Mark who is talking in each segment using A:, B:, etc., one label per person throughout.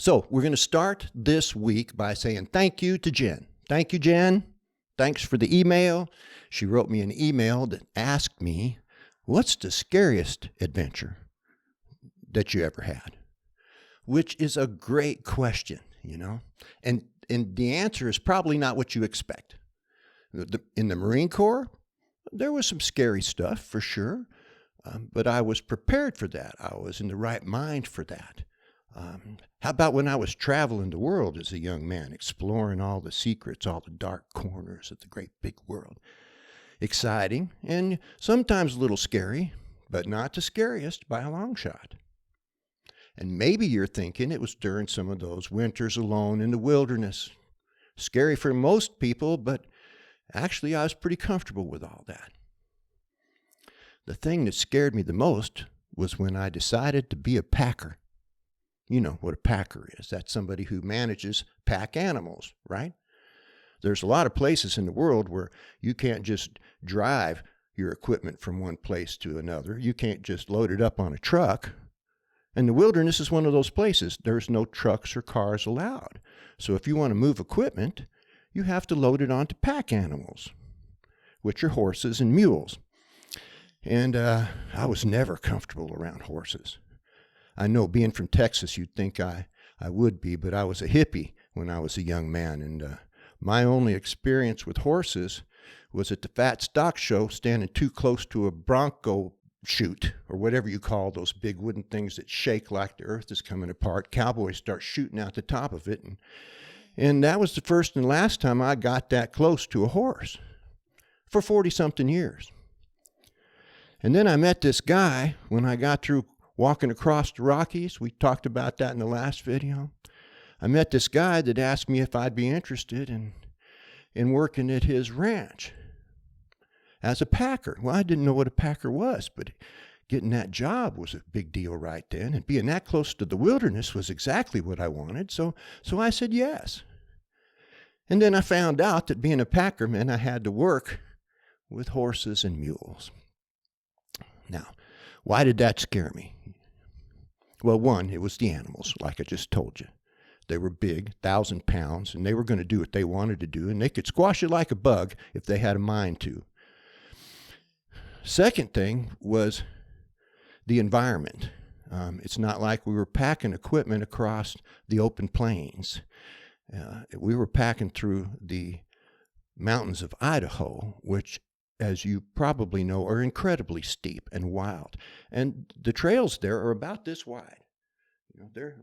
A: So we're going to start this week by saying thank you to Jen. Thank you, Jen. Thanks for the email. She wrote me an email that asked me, what's the scariest adventure that you ever had? Which is a great question, you know. And the answer is probably not what you expect. In the Marine Corps, there was some scary stuff for sure, but I was prepared for that. I was in the right mind for that. How about when I was traveling the world as a young man, exploring all the secrets, all the dark corners of the great big world? Exciting and sometimes a little scary, but not the scariest by a long shot. And maybe you're thinking it was during some of those winters alone in the wilderness. Scary for most people, but actually I was pretty comfortable with all that. The thing that scared me the most was when I decided to be a packer. You know what a packer is. That's somebody who manages pack animals, right? There's a lot of places in the world where you can't just drive your equipment from one place to another. You can't just load it up on a truck. And the wilderness is one of those places. There's no trucks or cars allowed. So if you want to move equipment, you have to load it onto pack animals, which are horses and mules. And I was never comfortable around horses. I know being from Texas, you'd think I would be, but I was a hippie when I was a young man. And my only experience with horses was at the Fat Stock Show, standing too close to a bronco chute, or whatever you call those big wooden things that shake like the earth is coming apart. Cowboys start shooting out the top of it. And that was the first and last time I got that close to a horse for 40-something years. And then I met this guy when I got through walking across the Rockies. We talked about that in the last video. I met this guy that asked me if I'd be interested in working at his ranch as a packer. Well, I didn't know what a packer was, but getting that job was a big deal right then. And being that close to the wilderness was exactly what I wanted. So I said yes. And then I found out that being a packer meant I had to work with horses and mules. Now, why did that scare me? Well, one, it was the animals, like I just told you. They were big, 1,000 pounds, and they were going to do what they wanted to do, and they could squash it like a bug if they had a mind to. Second thing was the environment. It's not like we were packing equipment across the open plains. We were packing through the mountains of Idaho, which, as you probably know, are incredibly steep and wild. And the trails there are about this wide. You know, they're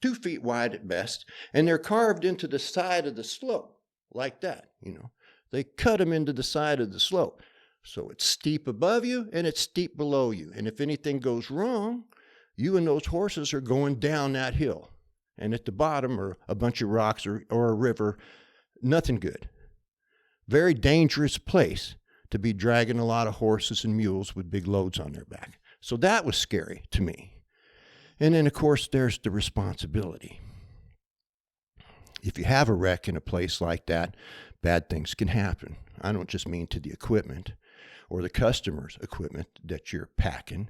A: 2 feet wide at best, and they're carved into the side of the slope like that. You know, they cut them into the side of the slope. So it's steep above you and it's steep below you. And if anything goes wrong, you and those horses are going down that hill. And at the bottom are a bunch of rocks or a river. Nothing good. Very dangerous place to be dragging a lot of horses and mules with big loads on their back. So that was scary to me. And then, of course, there's the responsibility. If you have a wreck in a place like that, bad things can happen. I don't just mean to the equipment or the customer's equipment that you're packing,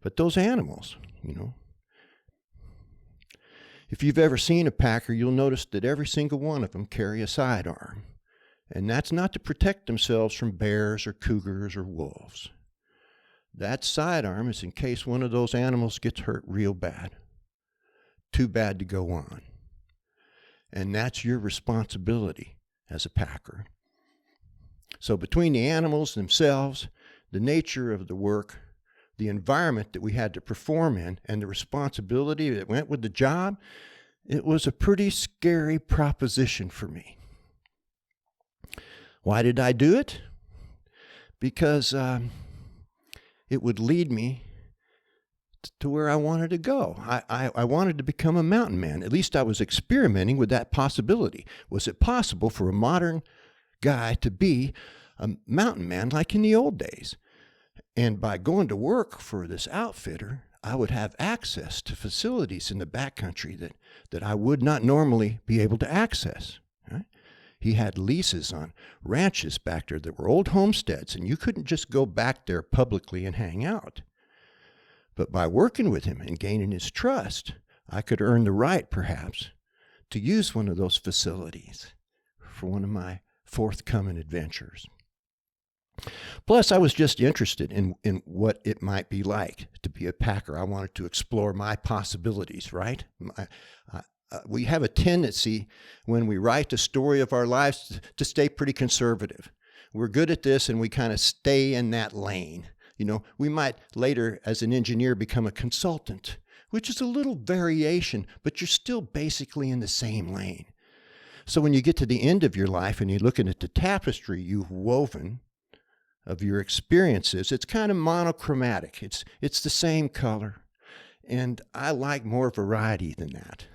A: but those animals, you know. If you've ever seen a packer, you'll notice that every single one of them carry a sidearm. And that's not to protect themselves from bears or cougars or wolves. That sidearm is in case one of those animals gets hurt real bad. Too bad to go on. And that's your responsibility as a packer. So between the animals themselves, the nature of the work, the environment that we had to perform in, and the responsibility that went with the job, it was a pretty scary proposition for me. Why did I do it? Because it would lead me to where I wanted to go. I wanted to become a mountain man. At least I was experimenting with that possibility. Was it possible for a modern guy to be a mountain man like in the old days? And by going to work for this outfitter, I would have access to facilities in the backcountry that I would not normally be able to access. Right? He had leases on ranches back there that were old homesteads, and you couldn't just go back there publicly and hang out. But by working with him and gaining his trust, I could earn the right, perhaps, to use one of those facilities for one of my forthcoming adventures. Plus, I was just interested in what it might be like to be a packer. I wanted to explore my possibilities, right? We have a tendency when we write the story of our lives to stay pretty conservative. We're good at this and we kind of stay in that lane. We might later, as an engineer, become a consultant, which is a little variation, but you're still basically in the same lane. So when you get to the end of your life and you're looking at the tapestry you've woven of your experiences, it's kind of monochromatic. It's the same color. And I like more variety than that.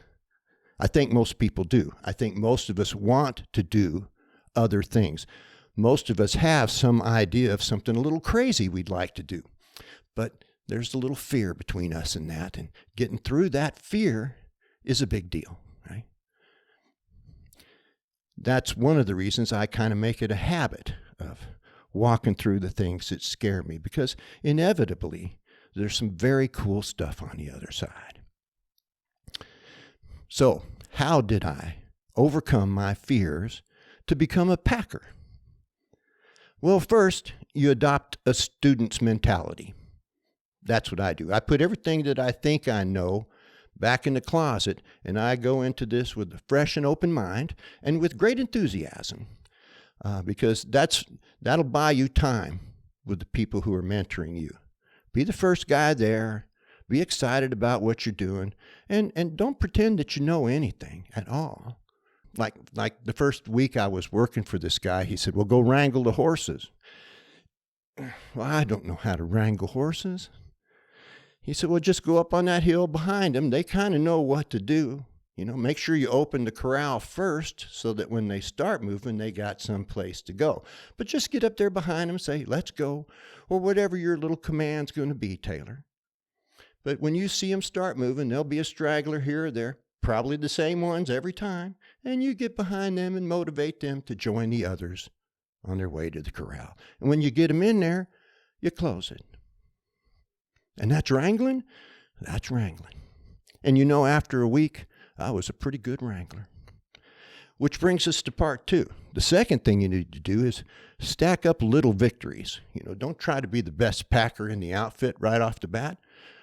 A: I think most people do. I think most of us want to do other things. Most of us have some idea of something a little crazy we'd like to do. But there's a little fear between us and that. And getting through that fear is a big deal, right? That's one of the reasons I kind of make it a habit of walking through the things that scare me, because inevitably there's some very cool stuff on the other side. So, how did I overcome my fears to become a packer? Well, first, you adopt a student's mentality. That's what I do. I put everything that I think I know back in the closet, and I go into this with a fresh and open mind and with great enthusiasm. Because that'll buy you time with the people who are mentoring you. Be the first guy there. Be excited about what you're doing. And don't pretend that you know anything at all. Like the first week I was working for this guy, he said, well, go wrangle the horses. Well, I don't know how to wrangle horses. He said, well, just go up on that hill behind them. They kind of know what to do. Make sure you open the corral first so that when they start moving, they got some place to go. But just get up there behind them, say, let's go, or whatever your little command's going to be, Taylor. But when you see them start moving, there'll be a straggler here or there, probably the same ones every time, and you get behind them and motivate them to join the others on their way to the corral. And when you get them in there, you close it. And that's wrangling? That's wrangling. And after a week, I was a pretty good wrangler. Which brings us to part 2. The second thing you need to do is stack up little victories. Don't try to be the best packer in the outfit right off the bat.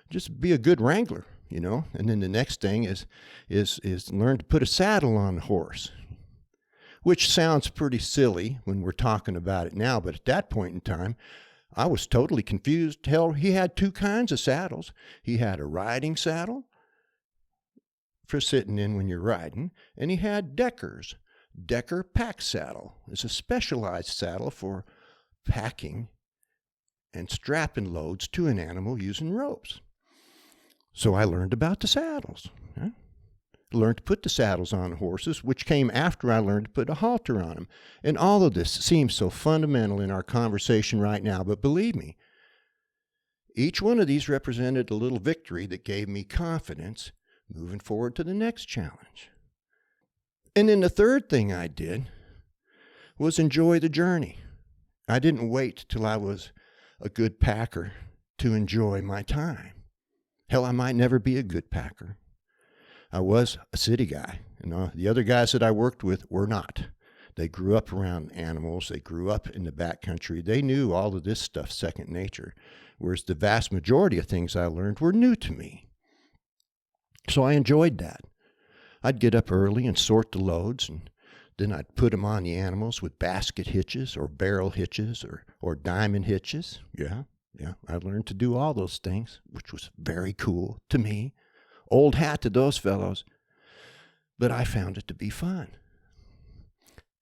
A: Just be a good wrangler, And then the next thing is learn to put a saddle on the horse. Which sounds pretty silly when we're talking about it now, but at that point in time, I was totally confused. Hell, he had 2 kinds of saddles. He had a riding saddle for sitting in when you're riding, and he had Deckers. Decker pack saddle is a specialized saddle for packing and strapping loads to an animal using ropes. So I learned about the saddles. Learned to put the saddles on horses, which came after I learned to put a halter on them. And all of this seems so fundamental in our conversation right now, but believe me, each one of these represented a little victory that gave me confidence moving forward to the next challenge. And then the third thing I did was enjoy the journey. I didn't wait till I was a good packer to enjoy my time. Hell, I might never be a good packer. I was a city guy. The other guys that I worked with were not. They grew up around animals. They grew up in the backcountry. They knew all of this stuff second nature, whereas the vast majority of things I learned were new to me. So I enjoyed that. I'd get up early and sort the loads, and then I'd put them on the animals with basket hitches or barrel hitches or diamond hitches. Yeah, I learned to do all those things, which was very cool to me. Old hat to those fellows, but I found it to be fun.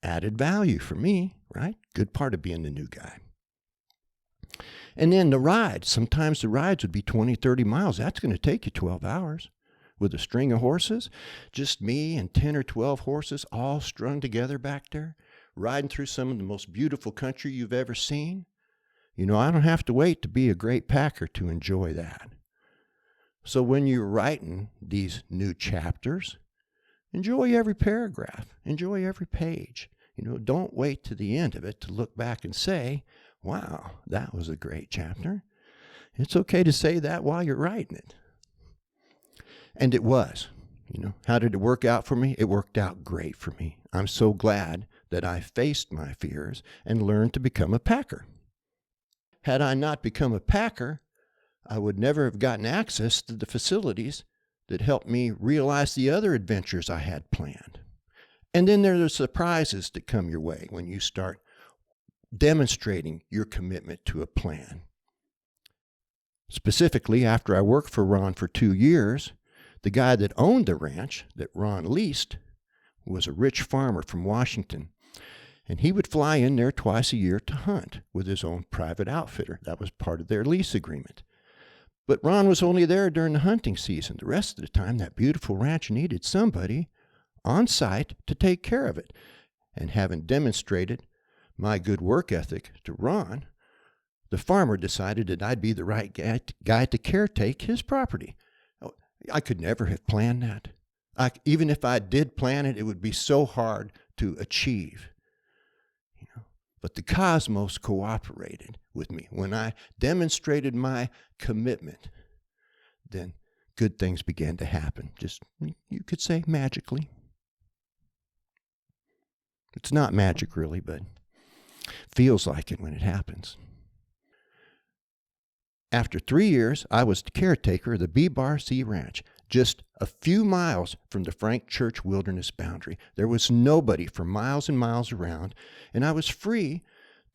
A: Added value for me, right? Good part of being the new guy. And then the rides. Sometimes the rides would be 20, 30 miles. That's going to take you 12 hours. With a string of horses, just me and 10 or 12 horses all strung together back there, riding through some of the most beautiful country you've ever seen. I don't have to wait to be a great packer to enjoy that. So when you're writing these new chapters, enjoy every paragraph, enjoy every page. Don't wait to the end of it to look back and say, wow, that was a great chapter. It's okay to say that while you're writing it. And it was. How did it work out for me? It worked out great for me. I'm so glad that I faced my fears and learned to become a packer. Had I not become a packer, I would never have gotten access to the facilities that helped me realize the other adventures I had planned. And then there are the surprises that come your way when you start demonstrating your commitment to a plan. Specifically, after I worked for Ron for 2 years, the guy that owned the ranch that Ron leased was a rich farmer from Washington, and he would fly in there twice a year to hunt with his own private outfitter. That was part of their lease agreement. But Ron was only there during the hunting season. The rest of the time, that beautiful ranch needed somebody on site to take care of it. And having demonstrated my good work ethic to Ron, the farmer decided that I'd be the right guy to caretake his property. I could never have planned that. Even if I did plan it, it would be so hard to achieve. But the cosmos cooperated with me. When I demonstrated my commitment, then good things began to happen. Just, you could say, magically. It's not magic, really, but feels like it when it happens. After 3 years, I was the caretaker of the B-Bar C Ranch, just a few miles from the Frank Church Wilderness boundary. There was nobody for miles and miles around, and I was free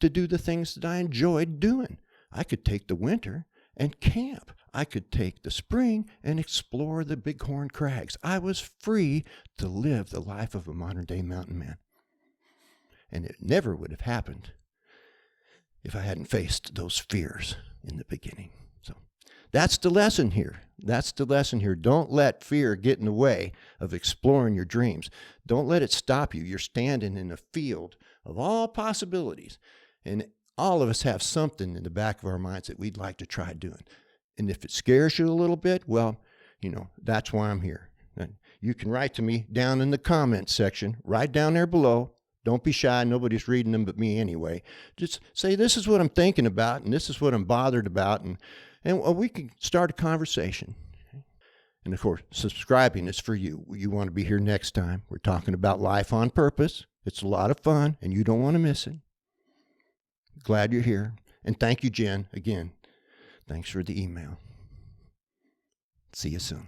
A: to do the things that I enjoyed doing. I could take the winter and camp. I could take the spring and explore the Bighorn Crags. I was free to live the life of a modern-day mountain man. And it never would have happened if I hadn't faced those fears in the beginning. So that's the lesson here. Don't let fear get in the way of exploring your dreams. Don't let it stop you. You're standing in a field of all possibilities. And all of us have something in the back of our minds that we'd like to try doing. And if it scares you a little bit, well, that's why I'm here. And you can write to me down in the comments section, right down there below. Don't be shy. Nobody's reading them but me anyway. Just say, this is what I'm thinking about, and this is what I'm bothered about, and we can start a conversation. And, of course, subscribing is for you. You want to be here next time. We're talking about life on purpose. It's a lot of fun, and you don't want to miss it. Glad you're here. And thank you, Jen, again. Thanks for the email. See you soon.